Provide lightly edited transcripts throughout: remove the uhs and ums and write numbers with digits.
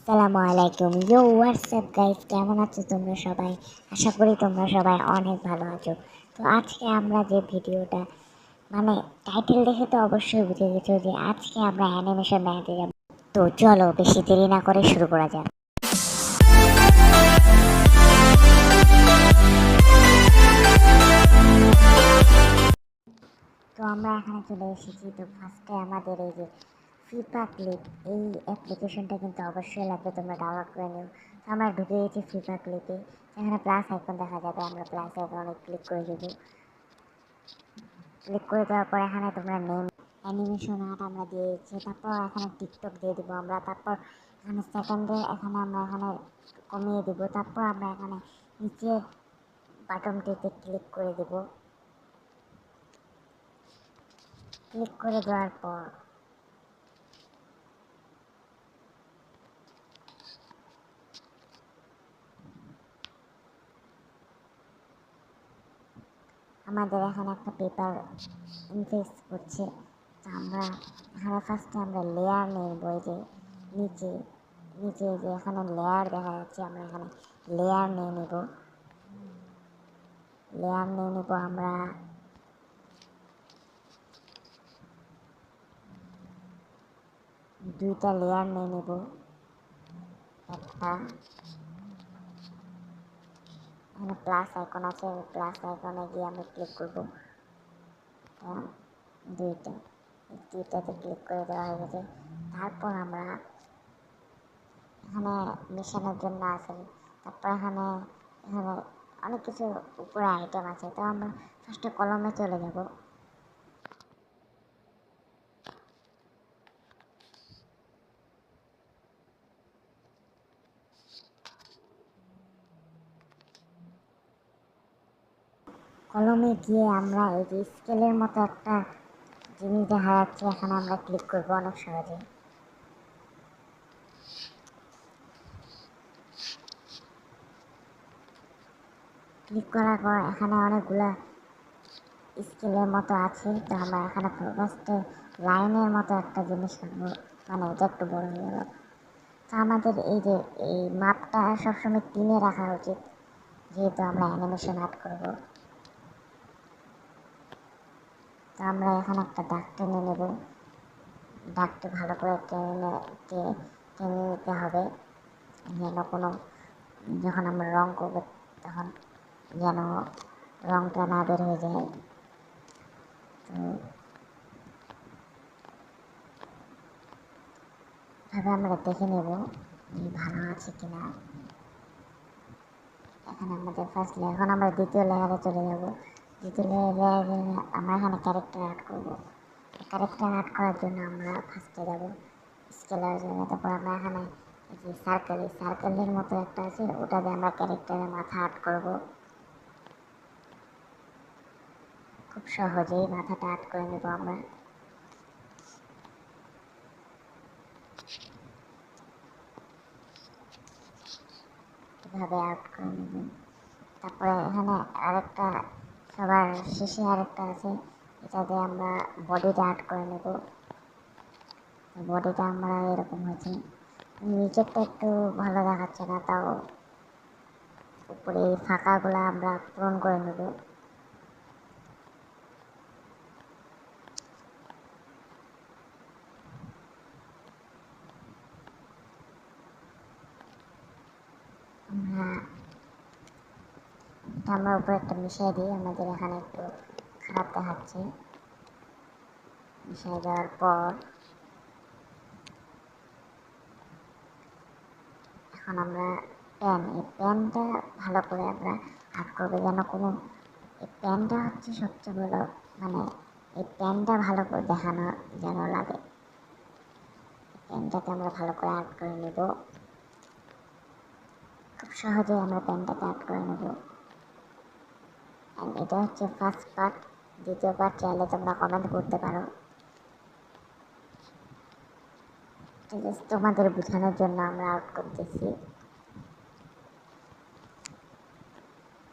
আসসালামু আলাইকুম। WhatsApp guys, কেমন আছো তোমরা সবাই? আশা করি তোমরা সবাই অনেক ভালো আছো। তো আজকে আমরা যে ভিডিওটা টাইটেল দেখে তো অবশ্যই বুঝে গেছো যে আজকে আমরা অ্যানিমেশন বানাতে যাব। তো চলো বেশি দেরি না করে শুরু করা যাক। তো আমরা এখানে চলে এসেছি। তো ফার্স্টে আমাদের এই যে ফিফা ক্লিপ, এই অ্যাপ্লিকেশনটা কিন্তু অবশ্যই লাগবে, তোমরা ডাউনলোড করে নিও। তো আমরা ঢুকে গেছি ফিফা ক্লিপে। এখানে প্লাস আইকন দেখা যাবে, আমরা প্লাস আইকনে ক্লিক করে দেবো। ক্লিক করে দেওয়ার পর এখানে তোমরা নেম অ্যানিমেশন আর্ট আমরা দিয়ে দিচ্ছি। তারপর এখানে টিকটক দিয়ে দেবো আমরা। তারপর এখানে সেকেন্ডে আমরা এখানে কমিয়ে দেবো। তারপর আমরা এখানে নিচে বাটনটিতে ক্লিক করে দেবো। ক্লিক করে দেওয়ার পর আমাদের এখানে একটা পেপার ইনফেক্স করছে। তো আমরা এখানে ফার্স্টে আমরা লেয়ার নেব। এই যে নিচে নিচে যে এখানে লেয়ার দেখা যাচ্ছে, আমরা এখানে লেয়ার নিয়ে নেব। আমরা দুইটা লেয়ার নিয়ে নেব। একটা এখানে প্লাস আইকন আছে, প্লাস আইকনে গিয়ে আমরা ক্লিক করব। দুইটাতে ক্লিক করে দেওয়া হয়ে গেছে। তারপর আমরা এখানে মেশানোর জন্য আছে। তারপর এখানে এখানে অনেক কিছু উপরে আইটেম আছে। তো আমরা ফার্স্টে কলমে চলে যাব। কলমে গিয়ে আমরা এই যে স্কেলের মতো একটা জিনিস দেখা যাচ্ছে, এখানে আমরা ক্লিক করব অনেক সহজে। ক্লিক করার পর এখানে অনেকগুলা স্কেলের মতো আছে। তো আমরা এখানে ফার্স্টে লাইনের মতো একটা জিনিস করবো, এটা একটু বড় হয়ে গেল। তো আমাদের এই যে এই মাপটা সবসময় 3-এ রাখা উচিত, যেহেতু আমরা অ্যানিমেশন আর্ট করব। তো আমরা এখানে একটা দাগ টেনে নেব। দাগটা ভালো করে টেনে নিতে হবে, যেন যখন আমরা রং করবো তখন যেন রংটা না বের হয়ে যায়। তো ভাবে আমরা দেখে নেব ভালো আছে কিনা। এখানে আমাদের ফার্স্ট লেয়ার, এখন আমরা দ্বিতীয় লেয়ারে চলে যাব। দ্বিতীয় লেয়ারে আমরা এখানে ক্যারেক্টার অ্যাড করব। ক্যারেক্টার অ্যাড করার জন্য আমরা ফার্স্টে যাব স্কেলার জায়গা। তারপর আমরা এখানে এই যে সার্কেলের মতো একটা আছে, ওটা দিয়ে আমরা ক্যারেক্টারের মাথা অ্যাড করব। খুব সহজেই মাথাটা অ্যাড করে নেব আমরা। এভাবে অ্যাড করে নেব। তারপরে এখানে আরেকটা সবার শেষে আরেকটা আছে, এটা দিয়ে আমরা বডিটা অ্যাড করে নেব। বডিটা আমরা এরকম হয়েছে, নিচেরটা একটু ভালো দেখাচ্ছে না, তাও উপরে এই ফাঁকাগুলো আমরা পূরণ করে নেব। আমরা উপরে একটা মিশিয়ে দিই, আমাদের এখানে একটু খারাপ দেখাচ্ছে। মিশিয়ে দেওয়ার পর এখন আমরা এই প্যানটা ভালো করে আমরা আর্ট করবো, যেন এই প্যানটা হচ্ছে সবচেয়ে বড়, এই প্যানটা ভালো করে দেখানো যেন লাগে। প্যানটাকে আমরা ভালো করে আর্ট করে নেব। খুব সহজেই আমরা প্যানটাকে আর্ট করে নেব। এটা হচ্ছে ফার্স্ট পার্ট। দ্বিতীয় পার্ট চাইলে তোমরা কমেন্ট করতে পারো। তোমাদের বোঝানোর জন্য আমরা আর্ট করতেছি।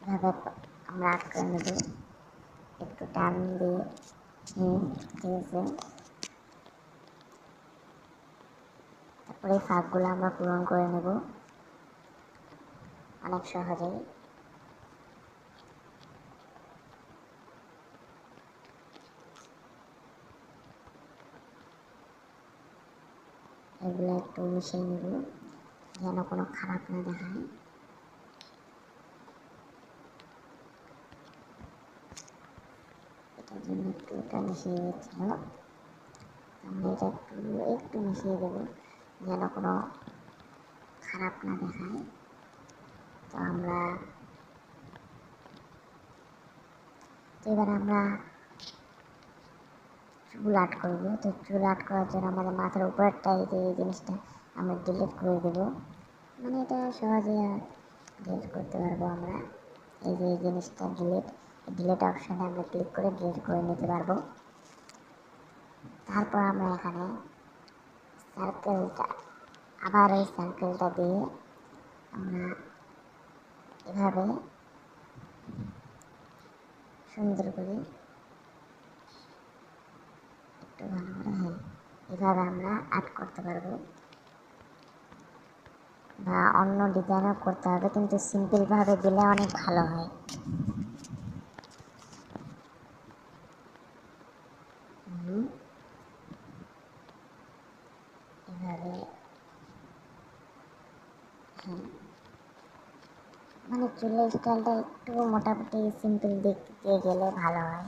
এভাবে আমরা আর্ট করে নেব, একটু টান দিয়ে। ঠিক আছে, ওই ফাঁকগুলো আমরা পূরণ করে নেব অনেক সহজেই। এগুলো একটু মিশিয়ে নেব যেন কোনো খারাপ না দেখায়। এটার জন্য একটু এটা মিশিয়ে দিচ্ছিল, আমরা এটা একটু একটু মিশিয়ে দেবো যেন কোনো খারাপ না দেখায়। তো এবার আমরা চুল আর্ট করবো। তো চুল আর্ট করার জন্য আমাদের মাথার উপরেরটা এই জিনিসটা আমরা ডিলিট করে দেবো, মানে এটা সহজে ডিলিট করতে পারবো আমরা। এই যে এই জিনিসটা ডিলিট অপশানে আমরা ক্লিক করে ডিলিট করে নিতে পারবো। তারপর আমরা এখানে সার্কেলটা আবার ওই সার্কেলটা দিয়ে আমরা এভাবে সুন্দর করে একটু ভালো করে, হ্যাঁ, এভাবে আমরা আর্ট করতে পারবো, বা অন্য ডিজাইনও করতে হবে, কিন্তু সিম্পলভাবে দিলে অনেক ভালো হয়। এভাবে, হ্যাঁ, মানে চুলের স্টাইলটা একটু মোটামুটি সিম্পল দিক দিয়ে গেলে ভালো হয়।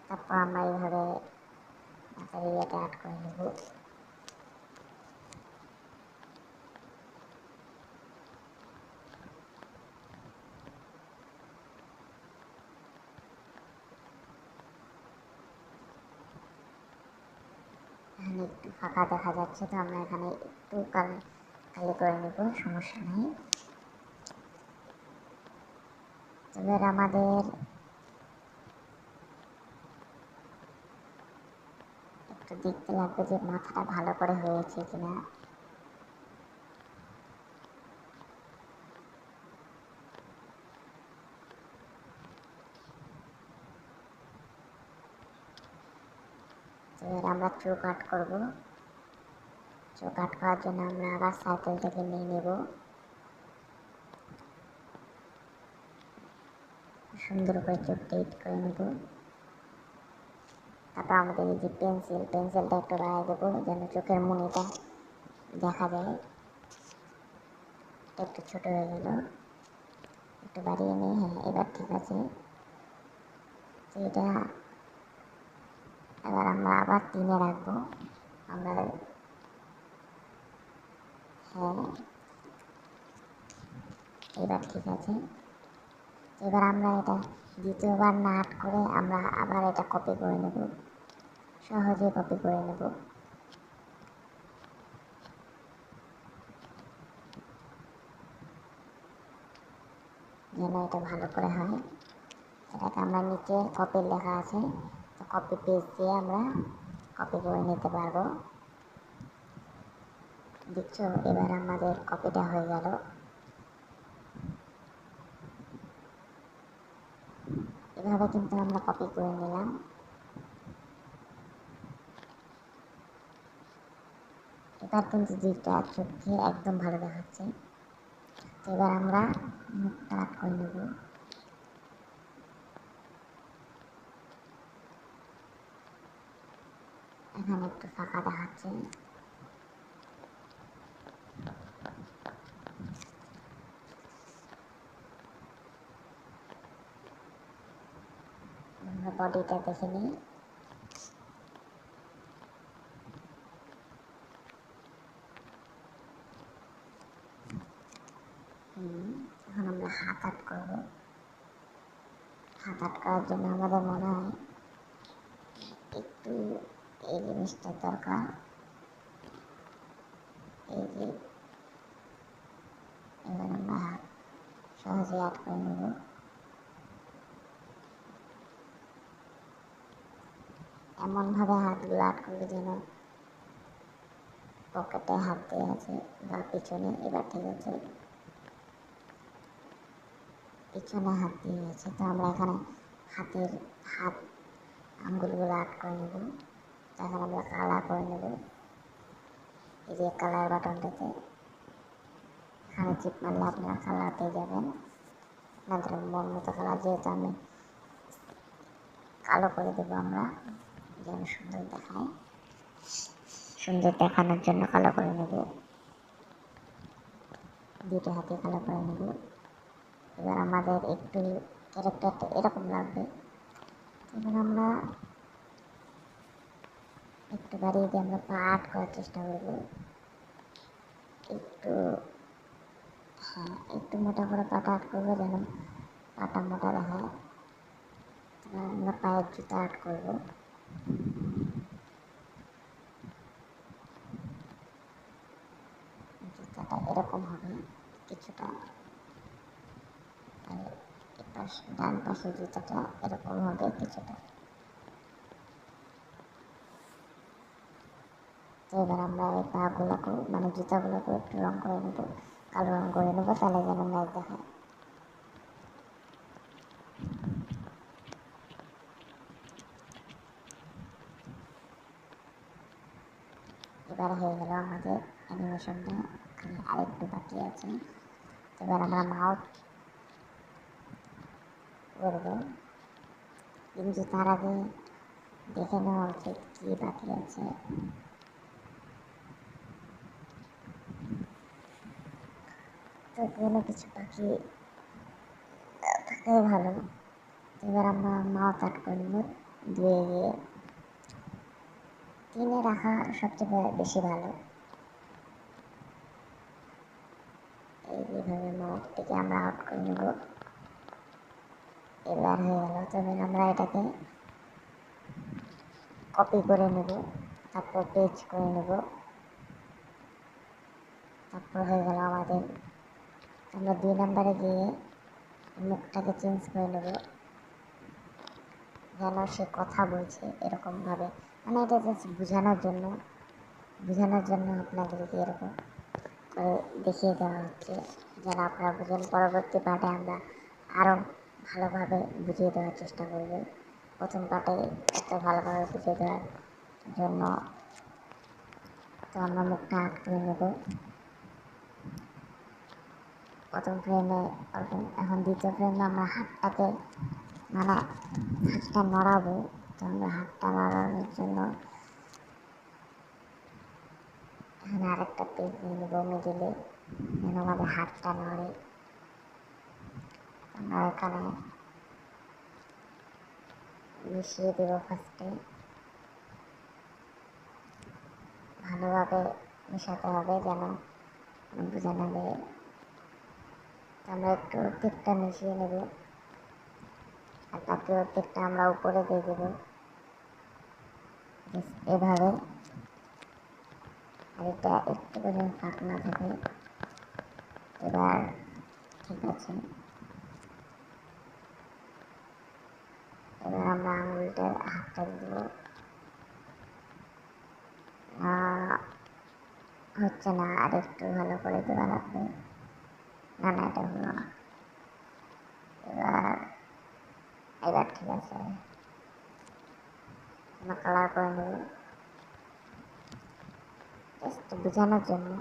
তারপর আমরা এইভাবে মাথার ইয়েটা আর্ট করে নেব। এখানে একটু ফাঁকা দেখা যাচ্ছে, তো আমরা এখানে একটু কালি করে নেব, সমস্যা নেই। এবার আমাদের একটু দেখতে লাগবে যে মাথাটা ভালো করে হয়েছে কিনা। এবার আমরা চোখ আর্ট করবো। চোখ আর্ট করার জন্য আমরা আবার সার্কেল থেকে নিয়ে নেব, সুন্দর করে চোখটা ইট করে নেব। তারপর আমাদের এই যে পেন্সিলটা একটু বাড়াই দেবো যেন চোখের মুনিটা দেখা যায়। একটু ছোট হয়ে গেল, একটু বাড়িয়ে নিই, হ্যাঁ এবার ঠিক আছে। তো এটা এবার আমরা আবার 3-এ রাখবো আমরা, হ্যাঁ এবার ঠিক আছে। এবার আমরা এটা দ্বিতীয়বার না আর্ট করে আমরা আবার এটা কপি করে নেব, সহজে কপি করে নেব। যেন এটা ভালো করে হয়, এটাকে আমরা নিচে কপি লেখা আছে, তো কপি পেজ দিয়ে আমরা কপি করে নিতে পারবো। দেখছো, এবার আমাদের কপিটা হয়ে গেল। এভাবে কিন্তু আমরা কপি করে নিলাম। এবার কিন্তু দুইটা চোখে একদম ভালো দেখাচ্ছে। তো এবার আমরা মুখটা আর্ট করে নেব। এখানে একটু ফাঁকা দেখাচ্ছে, আমরা বডিটা দেখে নিই। এখন আমরা হাত আর্ট করবো। হাত আর্ট করার জন্য আমাদের মনে হয় একটু এই জিনিসটা দরকার, এই যে এবার আমরা হাত সহজে আর্ট করে নেব। এমনভাবে হাতগুলো আর্ট করবে যেন পকেটে হাত দিয়ে আছে বা পিছনে। এবার ঠিক আছে, পিছনে হাত দিয়ে আছে, তো আমরা এখানে হাতের হাত আঙ্গুলগুলো আট করে নেব। এখন আমরা কালার করে নেব। এই যে কালার বাটনটাতে এখানে চিপ মারলে আপনারা কালার পেয়ে যাবেন। আপনাদের মন মতো কালার, যেহেতু আমি কালো করে দেবো আমরা, যেন সুন্দর দেখায়, সুন্দর দেখানোর জন্য কালো করে নেব। দুটো হাতে কালো করে নেব। এবার আমাদের একটু ক্যারেক্টারটা এরকম লাগবে, এবার আমরা একটু বাড়িয়ে দিয়ে আমরা পা আট করার চেষ্টা করব। একটু, হ্যাঁ, একটু মোটা করে পাটা আট করবো, যেন পাটা মোটা দেখায়। আমরা পায়ের জুতা আট করবো। জুতাটা এরকম হবে কিছুটা, আর ডান পাশে জুতাটা এরকম হবে কিছুটা। তো এবার আমরা এই পাগুলোকে, মানে জুতাগুলোকে একটু রং করে নেব, কালো রং করে নেবো, তাহলে যেন ম্যাচ দেখায়। এবার হয়ে গেল আমাদের অ্যানিমেশনটা, খালি আরেকটু বাকি আছে। এবার আমরা মাউথ করবো, কিন্তু তার আগে দেখে নেওয়া উচিত কী বাকি আছে। তো কোনো কিছু বাকি থাকাই ভালো। এবার আমরা মাউথ আট করে নেব, দিয়ে গিয়ে 3-এ রাখা সবচেয়ে বেশি ভালো। এইভাবে মাউথটিকে আমরা আউট করে নেব। এবার হয়ে গেল, তবে আমরা এটাকে কপি করে নেব, তারপর পেজ করে নেব, তারপর হয়ে গেল আমাদের। আমরা 2 নম্বরে গিয়ে মুখটাকে চেঞ্জ করে নেব, যেন সে কথা বলছে এরকমভাবে, মানে এটা জাস্ট বোঝানোর জন্য আপনাদেরকে এরকম করে দেখিয়ে দেওয়া হচ্ছে, যেন আপনারা বুঝেন। পরবর্তী পার্টে আমরা আরও ভালোভাবে বুঝিয়ে দেওয়ার চেষ্টা করব। প্রথম পার্টে এত ভালোভাবে বুঝিয়ে দেওয়ার জন্য তো আমরা মুখটা আট করে নেব প্রথম ফ্রেমে। এখন দ্বিতীয় ফ্রেমে আমরা হাতটাকে, মানে হাতটা নড়াবো। তো আমরা হাতটা নড়ানোর জন্য এখানে আরেকটা পেজ নিয়ে নেবো মিডিলে, যেন আমাদের হাতটা নড়ে। আমরা এখানে মিশিয়ে দেবো ফার্স্টে, ভালোভাবে মেশাতে হবে যেন বোঝানো যায়। আমরা একটু অর্ধেকটা মিশিয়ে নেব, আর বাকি অর্ধেকটা আমরা উপরে দিয়ে দেবো এভাবে। আর এটা একটু করে ফাঁক না থাকে। এবার ঠিক আছে, এবার আমরা আঙুলটা হাতটা দেবো। হচ্ছে না, আর একটু ভালো করে দেওয়া লাগবে। না না, এটা হলো না। এবার এবার ঠিক আছে, আমরা কালার করে নেব জাস্ট বোঝানোর জন্য।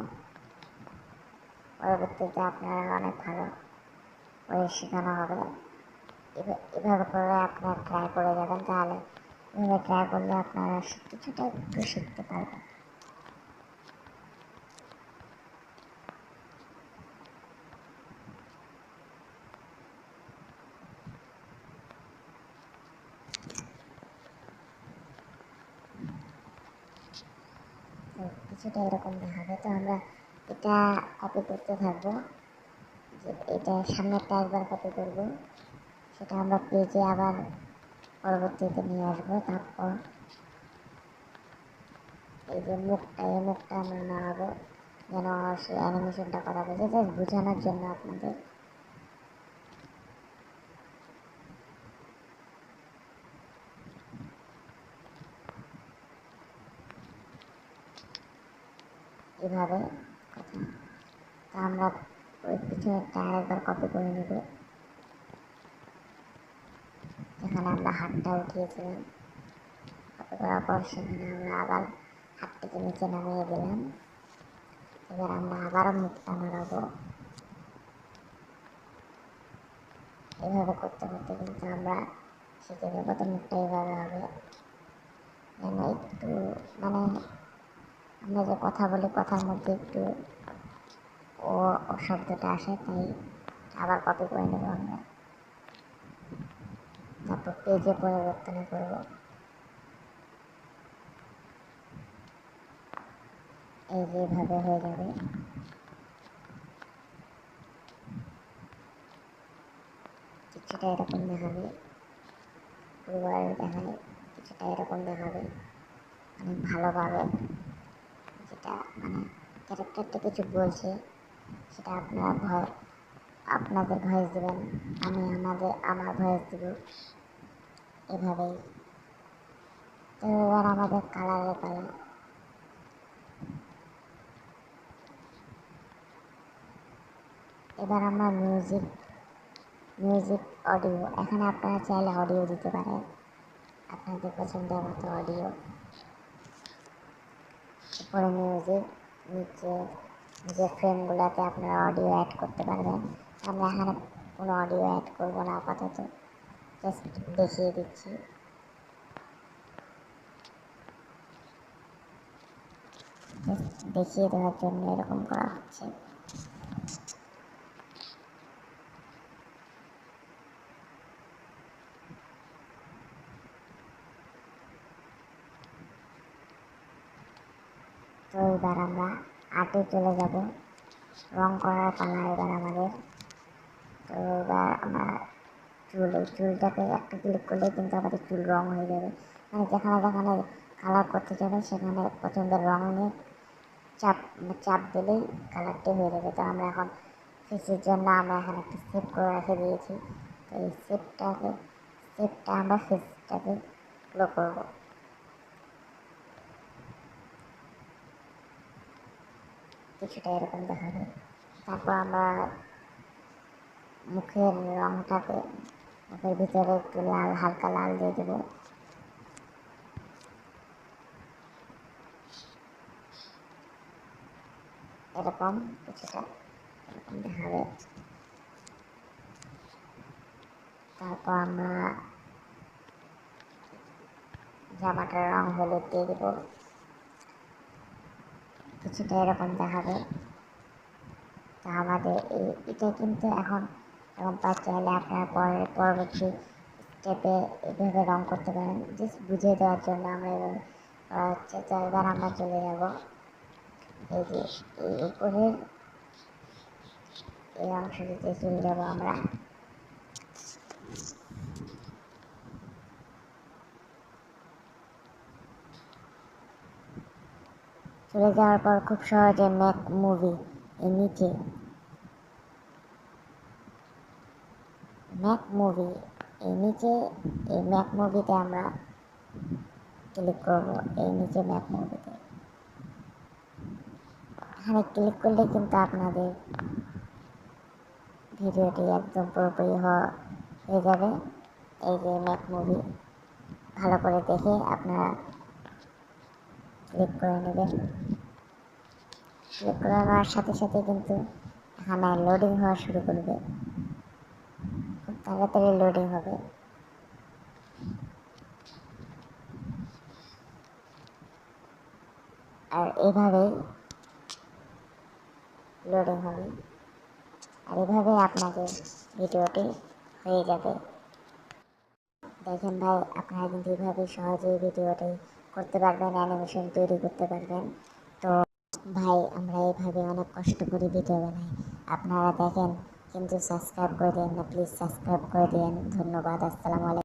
পরবর্তীতে আপনারা অনেক ভালো করে শেখানো হবে। এভাবে করে আপনারা ট্রাই করে যাবেন, তাহলে এভাবে ট্রাই করলে আপনারা কিছুটা একটু শিখতে পারবেন। তো কিছুটা এরকম দেখাবে। তো আমরা এটা কপি করতে থাকবো, যে এটা সামনেরটা একবার কপি করব, সেটা আমরা পেজে আবার পরবর্তীতে নিয়ে আসবো। তারপর এই যে মুখটা, এই মুখটা আমরা নাড়াবো, যেন সেই অ্যানিমেশনটা করা বোঝে, জাস্ট বোঝানোর জন্য আপনাদের। এভাবে কথা। তা আমরা ওই পিছনেরটা আরেকবার কপি করে নেব, যেখানে আমরা হাতটা উঠিয়েছিলাম, কপি করার পর সেখানে আমরা আবার হাতটিকে নিচে নামিয়ে দিলাম। এবার আমরা আবারও মুখটা নাড়াবো। এভাবে করতে করতে কিন্তু আমরা শিখে যাবো। তো মুখটা এভাবে হবে, যেন একটু মানে আমরা যে কথা বলি কথার মধ্যে একটু ও শব্দটা আসে, তাই আবার কপি করে নেবো আমরা। তারপর পেজে পরিবর্তন করবো। এই যেভাবে হয়ে যাবে। কিছুটা এরকম দেখাবে, পুরোবার দেখায় কিছুটা এরকম দেখাবে, অনেক ভালোভাবে। যেটা মানে ক্যারেক্টারটা কিছু বলছে সেটা আপনাদের ভয়েস দেবেন, আমি আমার ভয়েস দেব, এভাবেই। তো এবার আমাদের কালারের পালা। এবার আমরা মিউজিক অডিও, এখানে আপনারা চাইলে অডিও দিতে পারেন, আপনাদের পছন্দের মতো অডিও। উপরে মিউজিক, নিচে যে ফ্রেমগুলোতে আপনারা অডিও অ্যাড করতে পারবেন। আমরা এখানে কোনো অডিও অ্যাড করবো না আপাতত, জাস্ট দেখিয়ে দিচ্ছি। দেখিয়ে দেওয়ার জন্য এরকম করা হচ্ছে। তো এবার আমরা আর্টে চলে যাব, রং করার পালা এবার আমাদের। তো এবার আমরা চুলটাকে একটা ক্লিক করলে কিন্তু আমাদের চুল রং হয়ে যাবে। মানে যেখানে যেখানে কালার করতে যাবে সেখানে পছন্দের রং নিয়ে চাপ দিলেই কালারটি হয়ে যাবে। তো আমরা এখন ফেসের জন্য আমরা এখানে একটা সেভ করে রেখে দিয়েছি। তো এই সেভটা আমরা ফেসটাকে গ্লো করবো। কিছুটা এরকম দেখাবে। তারপর আমরা মুখের রংটাকে মুখের ভিতরে একটু হালকা লাল দিয়ে দেবো। এরকম কিছুটা এরকম দেখাবে। তারপর আমরা জামাটার রং হলুদ দিয়ে দেবো, কিছুটা এরকম দেখাবে। তা আমাদের এটা কিন্তু এখন এরকম চাইলে আপনারা পরবর্তী স্টেপে এভাবে রং করতে পারেন। জাস্ট বুঝিয়ে দেওয়ার জন্য আমরা এভাবে করা হচ্ছে। তো এবার আমরা চলে যাব এই যে এই উপরের এই অংশটিতে চলে যাব আমরা। চলে যাওয়ার পর খুব সহজে ম্যাক মুভি এই নিচে ম্যাক মুভিতে আমরা ক্লিক করব। এই নিচে ম্যাক মুভিতে এখানে ক্লিক করলে কিন্তু আপনাদের ভিডিওটি একদম পুরোপুরি হয়ে যাবে। এই যে ম্যাক মুভি, ভালো করে দেখে আপনারা ক্লিক করে নেবেন। ক্লিক করে নেওয়ার সাথে সাথে কিন্তু এখানে লোডিং হওয়া শুরু করবে, খুব তাড়াতাড়ি লোডিং হবে। আর এভাবেই লোডিং হবে, আর এভাবেই আপনাদের ভিডিওটি হয়ে যাবে। দেখেন ভাই, আপনারা কিন্তু এভাবে সহজেই ভিডিওটি করতে পারবেন, অ্যানিমেশন তৈরি করতে পারবেন। তো ভাই, আমরা এইভাবে অনেক কষ্ট করে ভিডিও বানাই, আপনারা দেখেন কিন্তু সাবস্ক্রাইব করে দিন না প্লিজ, সাবস্ক্রাইব করে দিন। ধন্যবাদ। আসসালামু আলাইকুম।